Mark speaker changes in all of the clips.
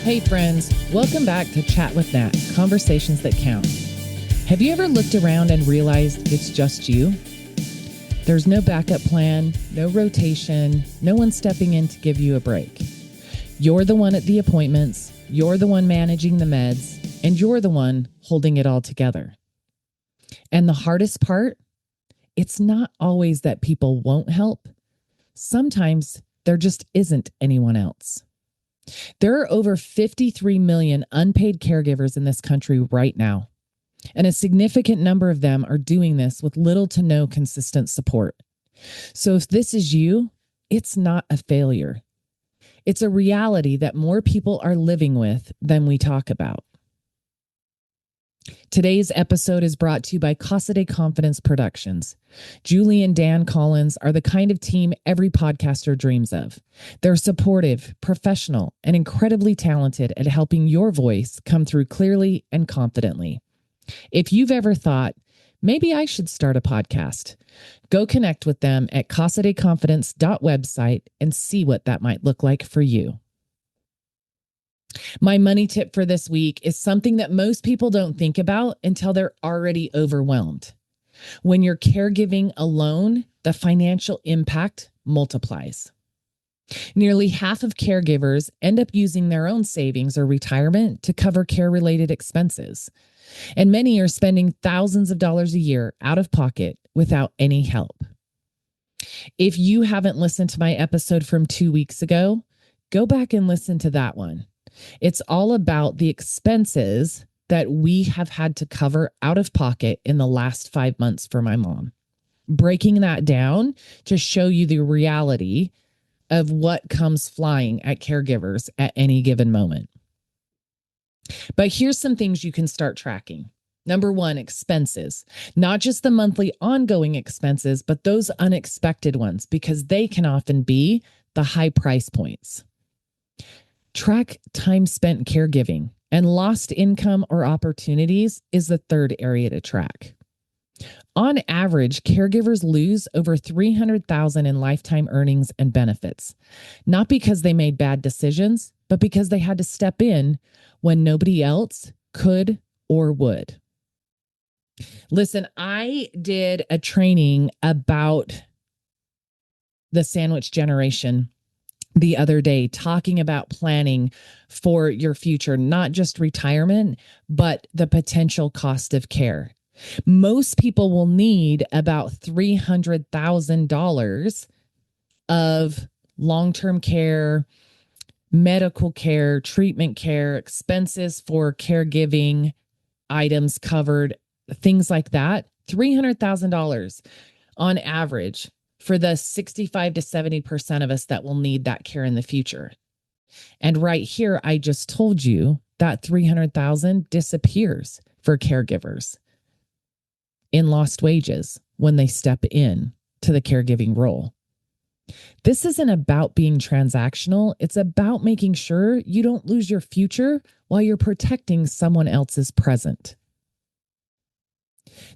Speaker 1: Hey friends, welcome back to Chat with Nat, Conversations That Count. Have you ever looked around and realized it's just you? There's no backup plan, no rotation, no one stepping in to give you a break. You're the one at the appointments, you're the one managing the meds, and you're the one holding it all together. And the hardest part, it's not always that people won't help. Sometimes there just isn't anyone else. There are over 53 million unpaid caregivers in this country right now, and a significant number of them are doing this with little to no consistent support. So if this is you, it's not a failure. It's a reality that more people are living with than we talk about. Today's episode is brought to you by Casa de Confidence Productions. Julie and Dan Collins are the kind of team every podcaster dreams of. They're supportive, professional, and incredibly talented at helping your voice come through clearly and confidently. If you've ever thought, maybe I should start a podcast, go connect with them at casadeconfidence.website and see what that might look like for you. My money tip for this week is something that most people don't think about until they're already overwhelmed. When you're caregiving alone, the financial impact multiplies. Nearly half of caregivers end up using their own savings or retirement to cover care-related expenses, and many are spending thousands of dollars a year out of pocket without any help. If you haven't listened to my episode from 2 weeks ago, go back and listen to that one. It's all about the expenses that we have had to cover out of pocket in the last 5 months for my mom. Breaking that down to show you the reality of what comes flying at caregivers at any given moment. But here's some things you can start tracking. Number one, expenses. Not just the monthly ongoing expenses, but those unexpected ones, because they can often be the high price points. Track time spent caregiving, and lost income or opportunities is the third area to track. On average, caregivers lose over $300,000 in lifetime earnings and benefits, not because they made bad decisions, but because they had to step in when nobody else could or would. Listen, I did a training about the sandwich generation the other day, talking about planning for your future, not just retirement, but the potential cost of care. Most people will need about $300,000 of long-term care, medical care, treatment care, expenses for caregiving, items covered, things like that. $300,000 on average for the 65 to 70% of us that will need that care in the future. And right here, I just told you that $300,000 disappears for caregivers in lost wages when they step in to the caregiving role. This isn't about being transactional. It's about making sure you don't lose your future while you're protecting someone else's present.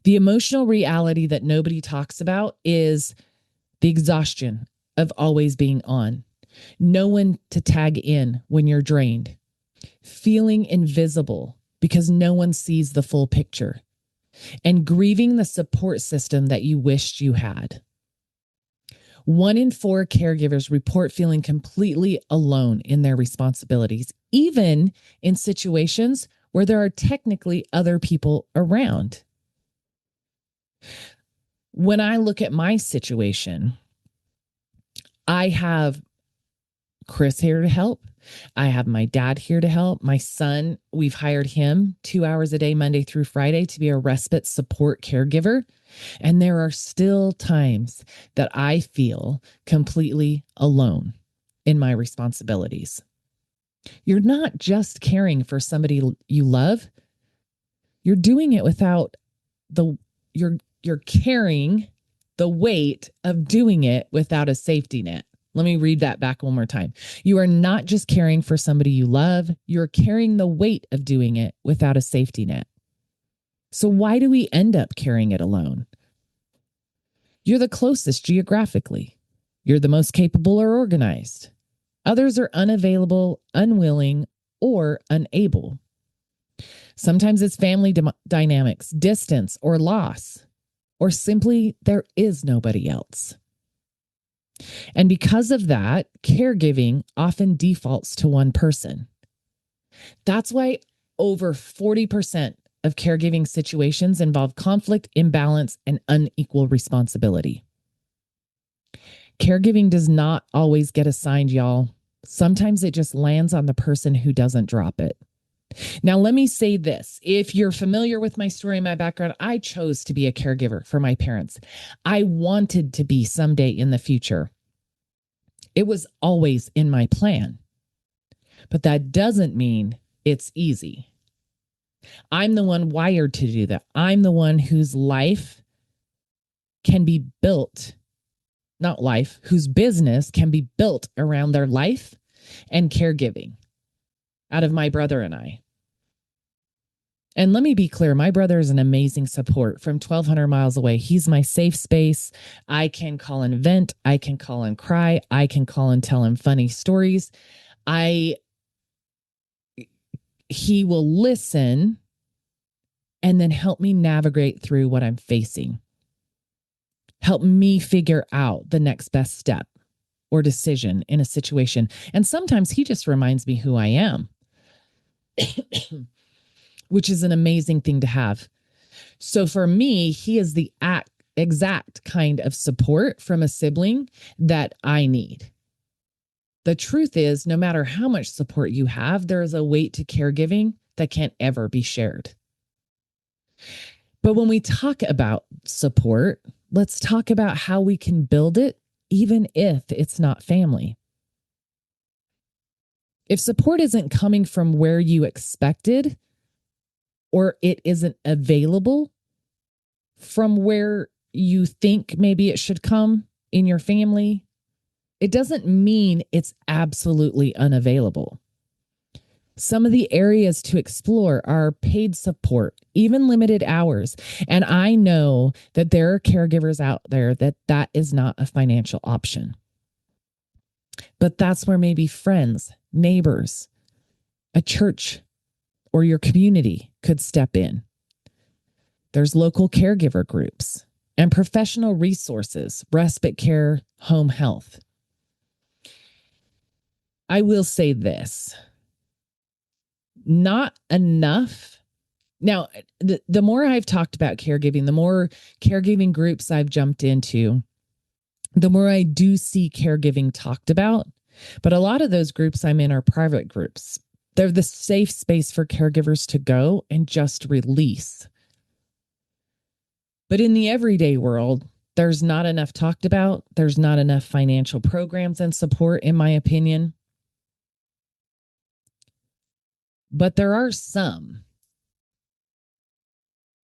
Speaker 1: The emotional reality that nobody talks about is the exhaustion of always being on. No one to tag in when you're drained. Feeling invisible because no one sees the full picture. And grieving the support system that you wished you had. 1 in 4 caregivers report feeling completely alone in their responsibilities, even in situations where there are technically other people around. When I look at my situation, I have Chris here to help. I have my dad here to help. My son, we've hired him 2 hours a day, Monday through Friday, to be a respite support caregiver. And there are still times that I feel completely alone in my responsibilities. You're not just caring for somebody you love. You're doing it without you're carrying the weight of doing it without a safety net. Let me read that back one more time. You are not just caring for somebody you love. You're carrying the weight of doing it without a safety net. So why do we end up carrying it alone? You're the closest geographically. You're the most capable or organized. Others are unavailable, unwilling, or unable. Sometimes it's family dynamics, distance, or loss, or simply there is nobody else. And because of that, caregiving often defaults to one person. That's why over 40% of caregiving situations involve conflict, imbalance, and unequal responsibility. Caregiving does not always get assigned, y'all. Sometimes it just lands on the person who doesn't drop it. Now, let me say this. If you're familiar with my story and my background, I chose to be a caregiver for my parents. I wanted to be someday in the future. It was always in my plan. But that doesn't mean it's easy. I'm the one wired to do that. I'm the one whose life can be built, not life, whose business can be built around their life and caregiving out of my brother and I. And let me be clear, my brother is an amazing support from 1,200 miles away. He's my safe space. I can call and vent. I can call and cry. I can call and tell him funny stories. He will listen and then help me navigate through what I'm facing. Help me figure out the next best step or decision in a situation. And sometimes he just reminds me who I am. Which is an amazing thing to have. So for me, he is the exact kind of support from a sibling that I need. The truth is, no matter how much support you have, there is a weight to caregiving that can't ever be shared. But when we talk about support, let's talk about how we can build it, even if it's not family. If support isn't coming from where you expected, or it isn't available from where you think maybe it should come in your family, it doesn't mean it's absolutely unavailable. Some of the areas to explore are paid support, even limited hours. And I know that there are caregivers out there that is not a financial option. But that's where maybe friends, neighbors, a church, or your community could step in. There's local caregiver groups and professional resources, respite care, home health. I will say this, not enough. Now, the more I've talked about caregiving, the more caregiving groups I've jumped into, the more I do see caregiving talked about. But a lot of those groups I'm in are private groups. They're the safe space for caregivers to go and just release. But in the everyday world, there's not enough talked about. There's not enough financial programs and support, in my opinion. But there are some.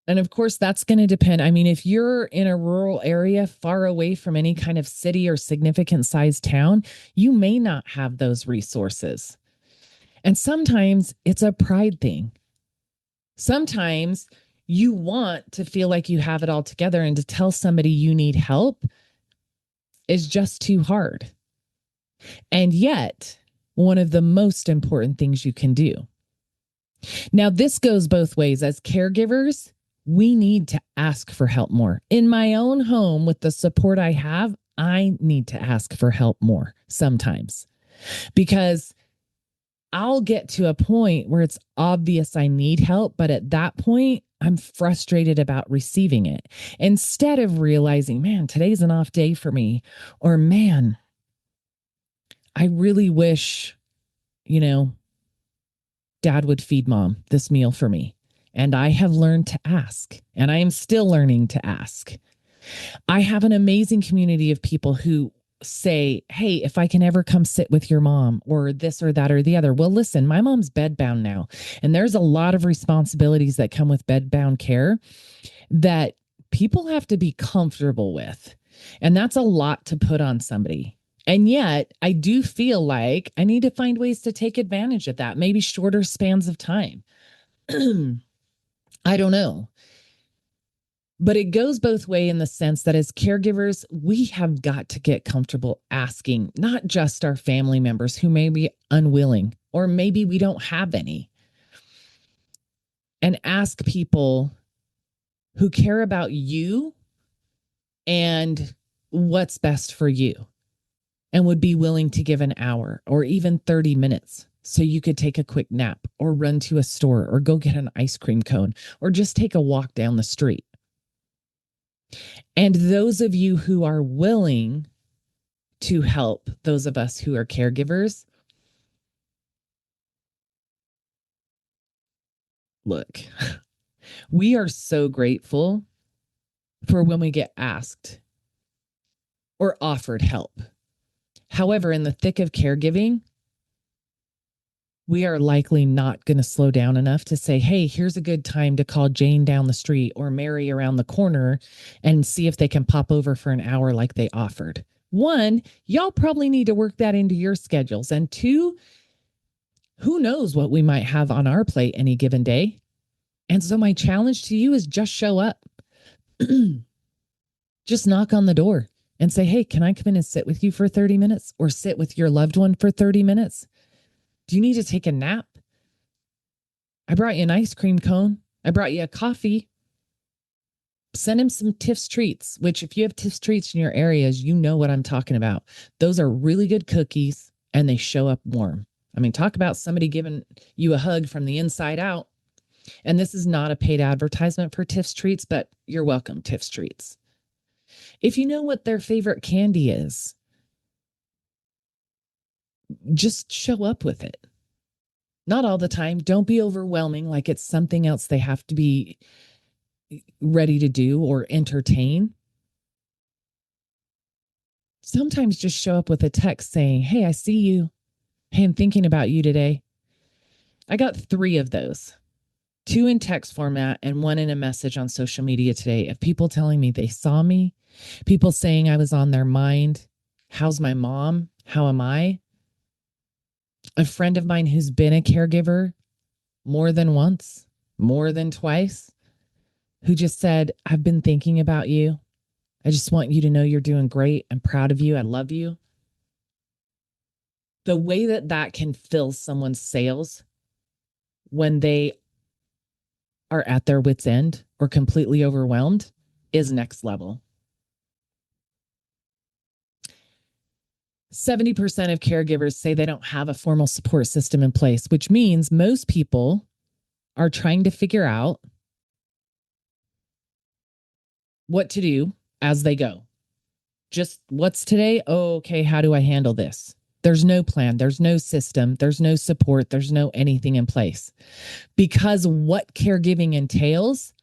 Speaker 1: And of course, that's going to depend. I mean, if you're in a rural area far away from any kind of city or significant sized town, you may not have those resources. And sometimes it's a pride thing. Sometimes you want to feel like you have it all together, and to tell somebody you need help is just too hard. And yet, one of the most important things you can do. Now, this goes both ways. As caregivers, we need to ask for help more. In my own home, with the support I have, I need to ask for help more sometimes, because I'll get to a point where it's obvious I need help, but at that point, I'm frustrated about receiving it. Instead of realizing, man, today's an off day for me, or man, I really wish, Dad would feed Mom this meal for me. And I have learned to ask, and I am still learning to ask. I have an amazing community of people who say, hey, if I can ever come sit with your mom, or this or that or the other. Well, listen, my mom's bedbound now, and there's a lot of responsibilities that come with bedbound care that people have to be comfortable with. And that's a lot to put on somebody. And yet I do feel like I need to find ways to take advantage of that, maybe shorter spans of time. I don't know. But it goes both ways in the sense that as caregivers, we have got to get comfortable asking not just our family members who may be unwilling or maybe we don't have any. And ask people who care about you and what's best for you and would be willing to give an hour or even 30 minutes so you could take a quick nap or run to a store or go get an ice cream cone or just take a walk down the street. And those of you who are willing to help those of us who are caregivers, look, we are so grateful for when we get asked or offered help. However, in the thick of caregiving, we are likely not going to slow down enough to say, hey, here's a good time to call Jane down the street or Mary around the corner and see if they can pop over for an hour like they offered. One, y'all probably need to work that into your schedules. And two, who knows what we might have on our plate any given day. And so my challenge to you is just show up. Just knock on the door and say, hey, can I come in and sit with you for 30 minutes or sit with your loved one for 30 minutes? Do you need to take a nap? I brought you an ice cream cone. I brought you a coffee. Send him some Tiff's treats, which if you have Tiff's treats in your areas, you know what I'm talking about. Those are really good cookies and they show up warm. I mean, talk about somebody giving you a hug from the inside out. And this is not a paid advertisement for Tiff's treats, but you're welcome, Tiff's treats. If you know what their favorite candy is, just show up with it. Not all the time. Don't be overwhelming like it's something else they have to be ready to do or entertain. Sometimes just show up with a text saying, hey, I see you. Hey, I'm thinking about you today. I got 3 of those, 2 in text format and 1 in a message on social media today of people telling me they saw me, people saying I was on their mind. How's my mom? How am I? A friend of mine who's been a caregiver more than once, more than twice, who just said, I've been thinking about you. I just want you to know you're doing great. I'm proud of you. I love you. The way that that can fill someone's sails when they are at their wits' end or completely overwhelmed is next level. 70% of caregivers say they don't have a formal support system in place, which means most people are trying to figure out what to do as they go. Just what's today? Oh, okay, how do I handle this? There's no plan, there's no system, there's no support, there's no anything in place. Because what caregiving entails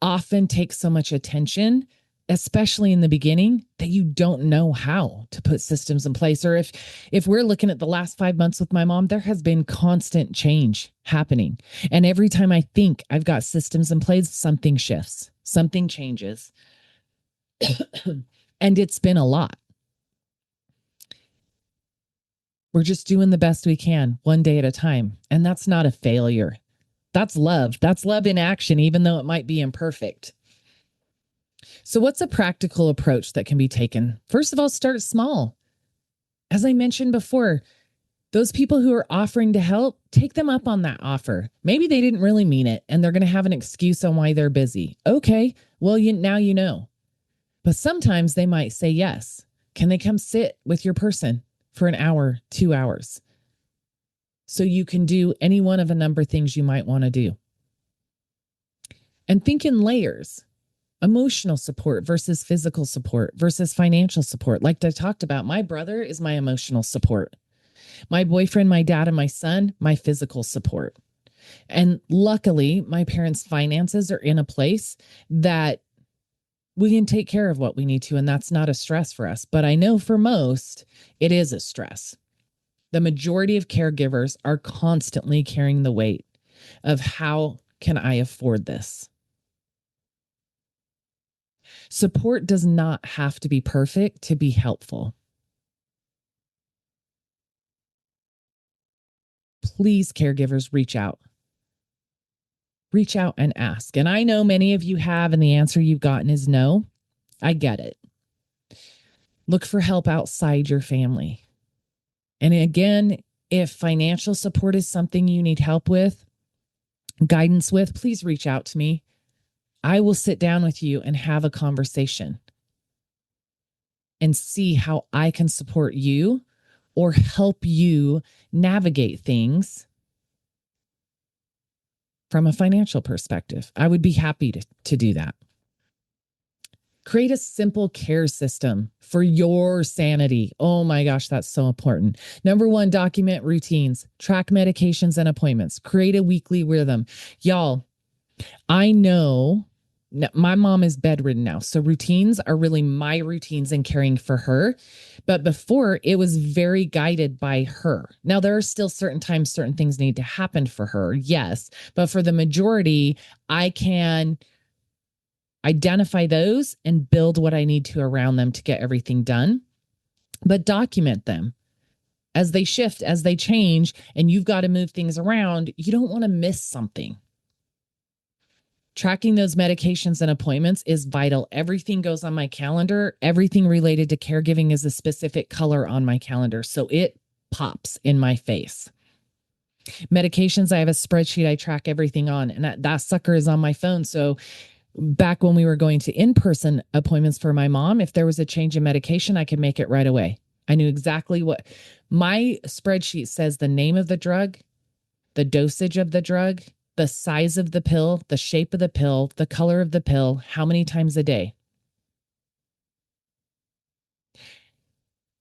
Speaker 1: often takes so much attention, especially in the beginning, that you don't know how to put systems in place. Or if we're looking at the last 5 months with my mom, there has been constant change happening. And every time I think I've got systems in place, something shifts, something changes. And it's been a lot. We're just doing the best we can, one day at a time. And that's not a failure. That's love. That's love in action, even though it might be imperfect. So what's a practical approach that can be taken? First of all, start small. As I mentioned before, those people who are offering to help, take them up on that offer. Maybe they didn't really mean it and they're going to have an excuse on why they're busy. Okay, well, now you know. But sometimes they might say yes. Can they come sit with your person for an hour, 2 hours? So you can do any one of a number of things you might want to do. And think in layers. Emotional support versus physical support versus financial support. Like I talked about, my brother is my emotional support. My boyfriend, my dad, and my son, my physical support. And luckily, my parents' finances are in a place that we can take care of what we need to, and that's not a stress for us. But I know for most, it is a stress. The majority of caregivers are constantly carrying the weight of how can I afford this? Support does not have to be perfect to be helpful. Please, caregivers, reach out. Reach out and ask. And I know many of you have, and the answer you've gotten is no. I get it. Look for help outside your family. And again, If financial support is something you need help with, guidance with, please reach out to me. I will sit down with you and have a conversation and see how I can support you or help you navigate things from a financial perspective. I would be happy to do that. Create a simple care system for your sanity. Oh my gosh, that's so important. Number one, document routines, track medications and appointments, create a weekly rhythm. Y'all, I know my mom is bedridden now, so routines are really my routines in caring for her. But before, it was very guided by her. Now, there are still certain times certain things need to happen for her, yes. But for the majority, I can identify those and build what I need to around them to get everything done, but document them as they shift, as they change, and you've got to move things around. You don't want to miss something. Tracking those medications and appointments is vital. Everything goes on my calendar. Everything related to caregiving is a specific color on my calendar, so it pops in my face. Medications, I have a spreadsheet I track everything on, and that sucker is on my phone. So back when we were going to in-person appointments for my mom, if there was a change in medication, I could make it right away. I knew exactly what my spreadsheet says: the name of the drug, the dosage of the drug, the size of the pill, the shape of the pill, the color of the pill, how many times a day.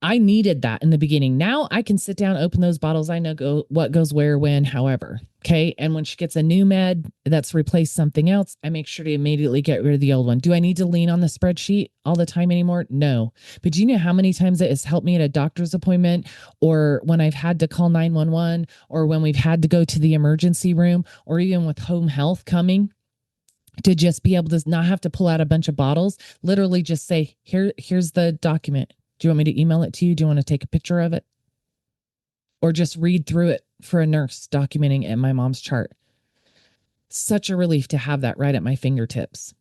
Speaker 1: I needed that in the beginning. Now I can sit down, open those bottles. I know what goes where, when, however. Okay. And when she gets a new med that's replaced something else, I make sure to immediately get rid of the old one. Do I need to lean on the spreadsheet all the time anymore? No. But do you know how many times it has helped me at a doctor's appointment, or when I've had to call 911, or when we've had to go to the emergency room, or even with home health coming, to just be able to not have to pull out a bunch of bottles, literally just say, here's the document. Do you want me to email it to you? Do you want to take a picture of it? Or just read through it for a nurse documenting it in my mom's chart. Such a relief to have that right at my fingertips.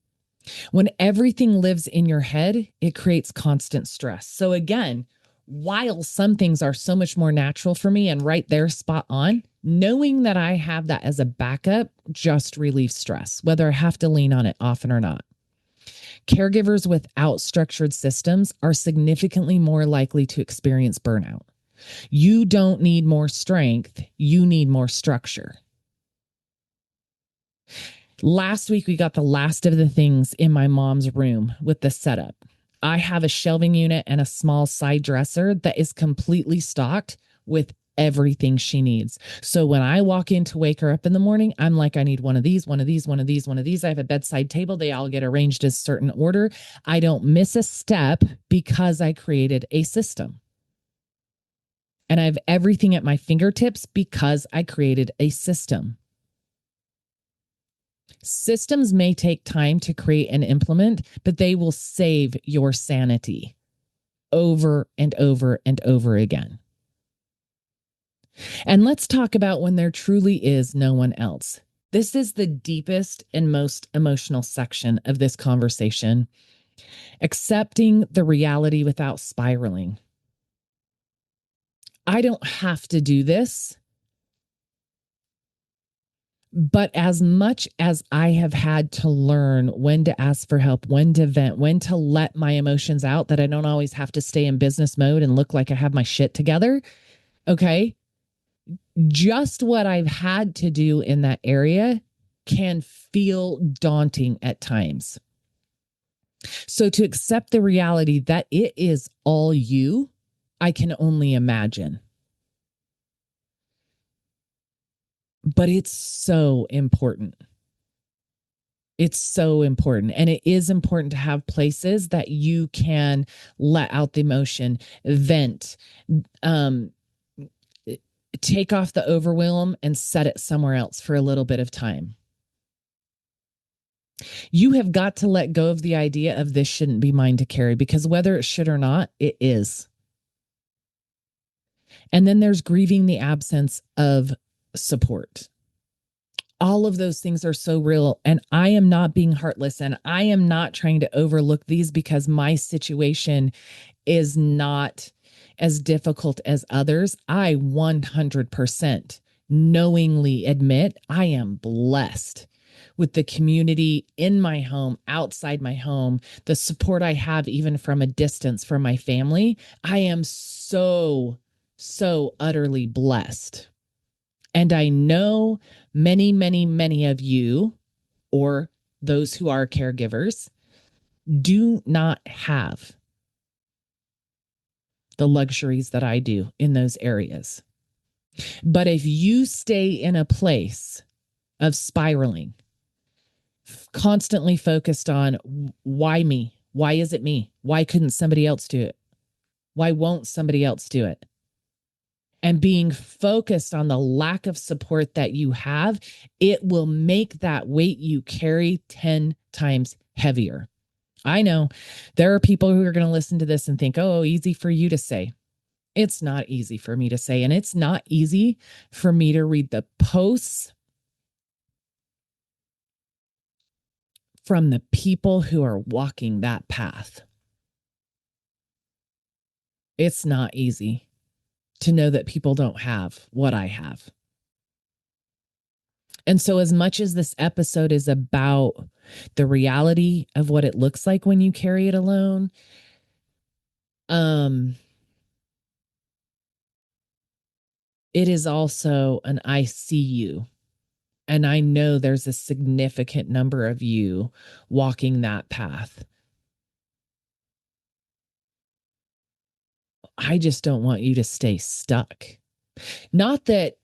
Speaker 1: When everything lives in your head, it creates constant stress. So again, while some things are so much more natural for me and right there, spot on, knowing that I have that as a backup just relieves stress, whether I have to lean on it often or not. Caregivers without structured systems are significantly more likely to experience burnout. You don't need more strength, you need more structure. Last week, we got the last of the things in my mom's room with the setup. I have a shelving unit and a small side dresser that is completely stocked with everything she needs. So when I walk in to wake her up in the morning, I'm like, I need one of these, one of these, one of these, one of these. I have a bedside table. They all get arranged as certain order. I don't miss a step because I created a system. And I have everything at my fingertips because I created a system. Systems may take time to create and implement, but they will save your sanity over and over and over again. And let's talk about when there truly is no one else. This is the deepest and most emotional section of this conversation. Accepting the reality without spiraling. I don't have to do this, but as much as I have had to learn when to ask for help, when to vent, when to let my emotions out, that I don't always have to stay in business mode and look like I have my shit together. Okay. Just what I've had to do in that area can feel daunting at times. So to accept the reality that it is all you, I can only imagine. But it's so important. It's so important. And it is important to have places that you can let out the emotion, vent, take off the overwhelm and set it somewhere else for a little bit of time. You have got to let go of the idea of this shouldn't be mine to carry, because whether it should or not, it is. And then there's grieving the absence of support. All of those things are so real. And I am not being heartless, and I am not trying to overlook these, because my situation is not as difficult as others, I 100% knowingly admit I am blessed with the community in my home, outside my home, the support I have even from a distance from my family. I am so, so utterly blessed. And I know many, many, many of you, or those who are caregivers, do not have the luxuries that I do in those areas. But if you stay in a place of spiraling, constantly focused on why me? Why is it me? Why couldn't somebody else do it? Why won't somebody else do it? And being focused on the lack of support that you have, it will make that weight you carry 10 times heavier. I know there are people who are going to listen to this and think, oh, easy for you to say. It's not easy for me to say. And it's not easy for me to read the posts from the people who are walking that path. It's not easy to know that people don't have what I have. And so, as much as this episode is about the reality of what it looks like when you carry it alone, it is also an I see you. And I know there's a significant number of you walking that path. I just don't want you to stay stuck. Not that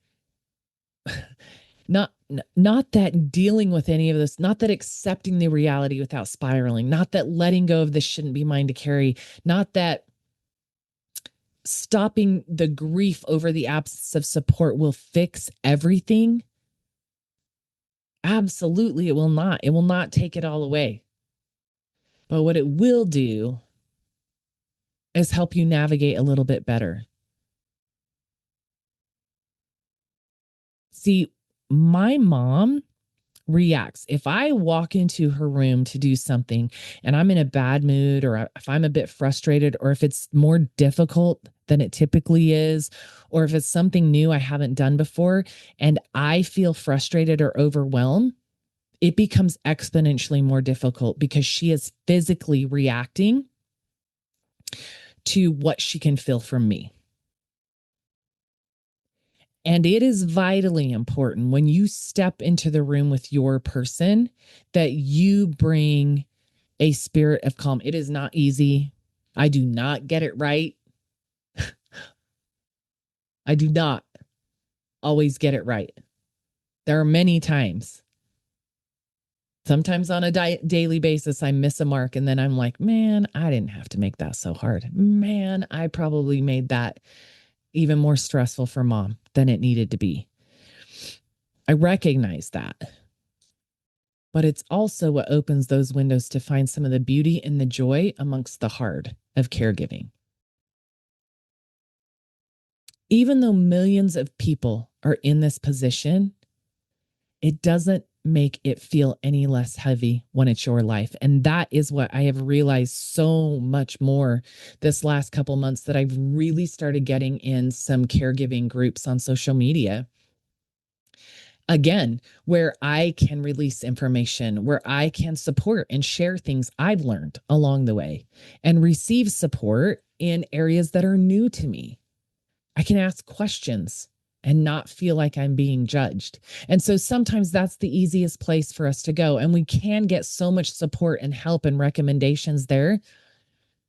Speaker 1: not that dealing with any of this, not that accepting the reality without spiraling, not that letting go of this shouldn't be mine to carry, not that stopping the grief over the absence of support will fix everything. Absolutely, it will not. It will not take it all away. But what it will do is help you navigate a little bit better. See, my mom reacts. If I walk into her room to do something and I'm in a bad mood, or if I'm a bit frustrated, or if it's more difficult than it typically is, or if it's something new I haven't done before and I feel frustrated or overwhelmed, it becomes exponentially more difficult because she is physically reacting to what she can feel from me. And it is vitally important when you step into the room with your person that you bring a spirit of calm. It is not easy. I do not get it right. I do not always get it right. There are many times. Sometimes on a daily basis, I miss a mark and then I'm like, man, I didn't have to make that so hard. Man, I probably made that even more stressful for mom than it needed to be. I recognize that. But it's also what opens those windows to find some of the beauty and the joy amongst the hard of caregiving. Even though millions of people are in this position, it doesn't make it feel any less heavy when it's your life. And that is what I have realized so much more this last couple months, that I've really started getting in some caregiving groups on social media. Again, where I can release information, where I can support and share things I've learned along the way and receive support in areas that are new to me. I can ask questions and not feel like I'm being judged. And so sometimes that's the easiest place for us to go. And we can get so much support and help and recommendations there.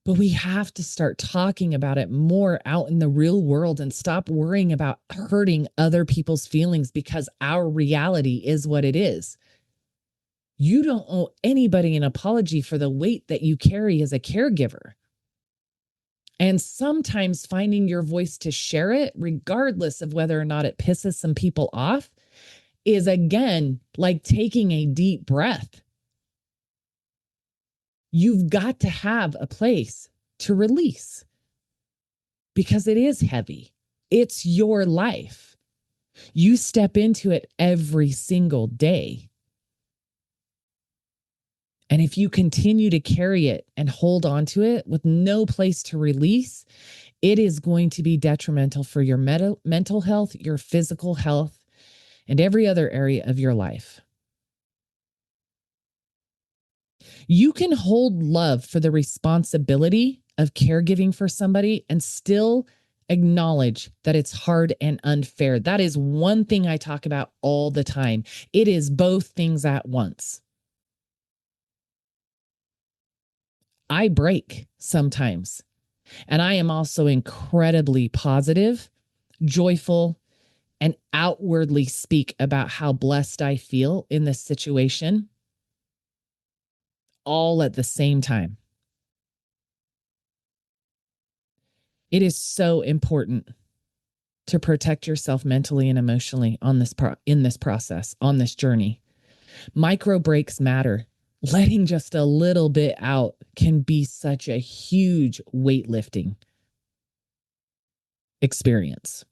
Speaker 1: But we have to start talking about it more out in the real world and stop worrying about hurting other people's feelings, because our reality is what it is. You don't owe anybody an apology for the weight that you carry as a caregiver. And sometimes finding your voice to share it, regardless of whether or not it pisses some people off, is again like taking a deep breath. You've got to have a place to release because it is heavy. It's your life. You step into it every single day. And if you continue to carry it and hold on to it with no place to release, it is going to be detrimental for your mental health, your physical health, and every other area of your life. You can hold love for the responsibility of caregiving for somebody and still acknowledge that it's hard and unfair. That is one thing I talk about all the time. It is both things at once. I break sometimes, and I am also incredibly positive, joyful, and outwardly speak about how blessed I feel in this situation, all at the same time. It is so important to protect yourself mentally and emotionally on this in this process, on this journey. Micro breaks matter. Letting just a little bit out can be such a huge weightlifting experience.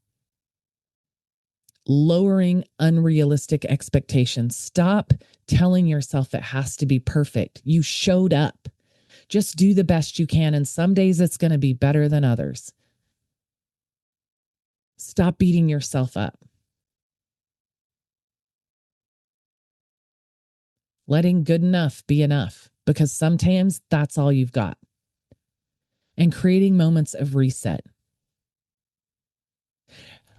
Speaker 1: Lowering unrealistic expectations. Stop telling yourself it has to be perfect. You showed up. Just do the best you can, and some days it's going to be better than others. Stop beating yourself up. Letting good enough be enough, because sometimes that's all you've got. And creating moments of reset.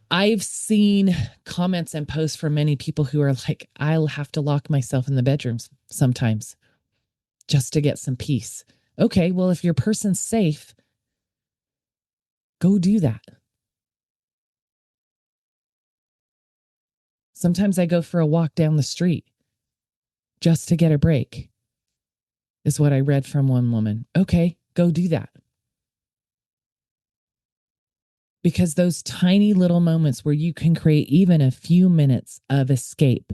Speaker 1: I've seen comments and posts from many people who are like, I'll have to lock myself in the bedrooms sometimes just to get some peace. Okay, well, if your person's safe, go do that. Sometimes I go for a walk down the street just to get a break, is what I read from one woman. Okay, go do that. Because those tiny little moments where you can create even a few minutes of escape,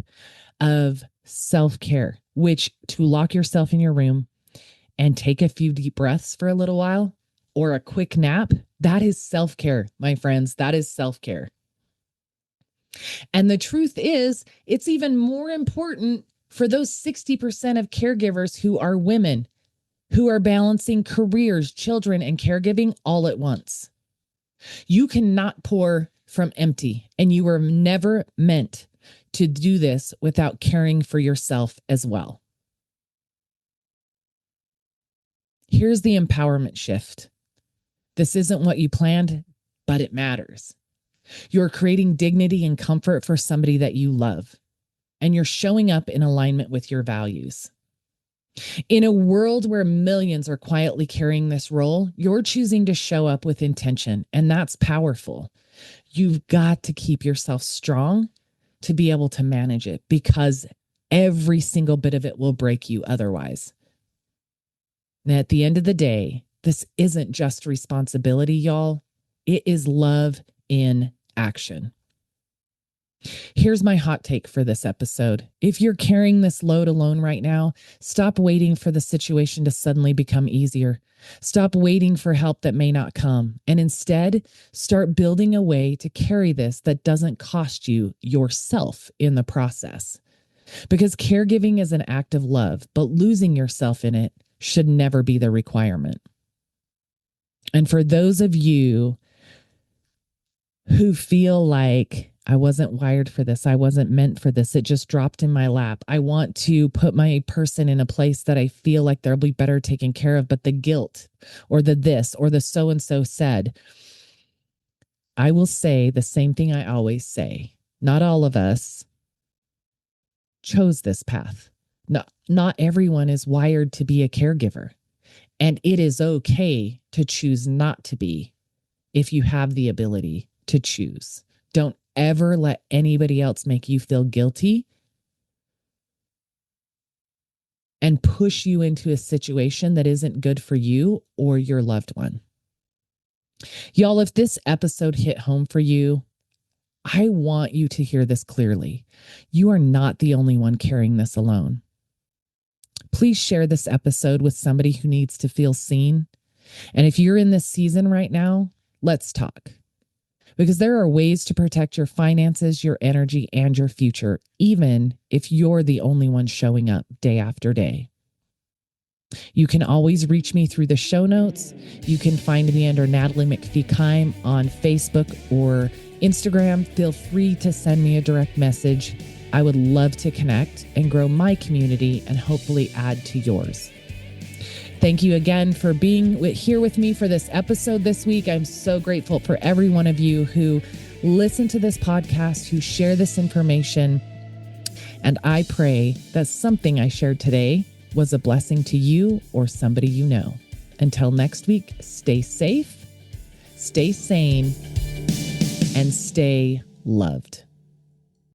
Speaker 1: of self-care, which to lock yourself in your room and take a few deep breaths for a little while or a quick nap, that is self-care, my friends. That is self-care. And the truth is, it's even more important for those 60% of caregivers who are women, who are balancing careers, children, and caregiving all at once. You cannot pour from empty, and you were never meant to do this without caring for yourself as well. Here's the empowerment shift. This isn't what you planned, but it matters. You're creating dignity and comfort for somebody that you love, and you're showing up in alignment with your values. In a world where millions are quietly carrying this role, you're choosing to show up with intention, and that's powerful. You've got to keep yourself strong to be able to manage it, because every single bit of it will break you otherwise. And at the end of the day, this isn't just responsibility, y'all. It is love in action. Here's my hot take for this episode. If you're carrying this load alone right now, stop waiting for the situation to suddenly become easier. Stop waiting for help that may not come, and instead start building a way to carry this that doesn't cost you yourself in the process. Because caregiving is an act of love, but losing yourself in it should never be the requirement. And for those of you who feel like, I wasn't wired for this, I wasn't meant for this, it just dropped in my lap, I want to put my person in a place that I feel like they'll be better taken care of, but the guilt or the this or the so-and-so said, I will say the same thing I always say. Not all of us chose this path. Not everyone is wired to be a caregiver. And it is okay to choose not to be if you have the ability to choose. Don't ever let anybody else make you feel guilty and push you into a situation that isn't good for you or your loved one. Y'all, if this episode hit home for you, I want you to hear this clearly. You are not the only one carrying this alone. Please share this episode with somebody who needs to feel seen. And if you're in this season right now, let's talk. Because there are ways to protect your finances, your energy, and your future, even if you're the only one showing up day after day. You can always reach me through the show notes. You can find me under Natalie Kime on Facebook or Instagram. Feel free to send me a direct message. I would love to connect and grow my community and hopefully add to yours. Thank you again for being here with me for this episode this week. I'm so grateful for every one of you who listen to this podcast, who share this information. And I pray that something I shared today was a blessing to you or somebody you know. Until next week, stay safe, stay sane, and stay loved.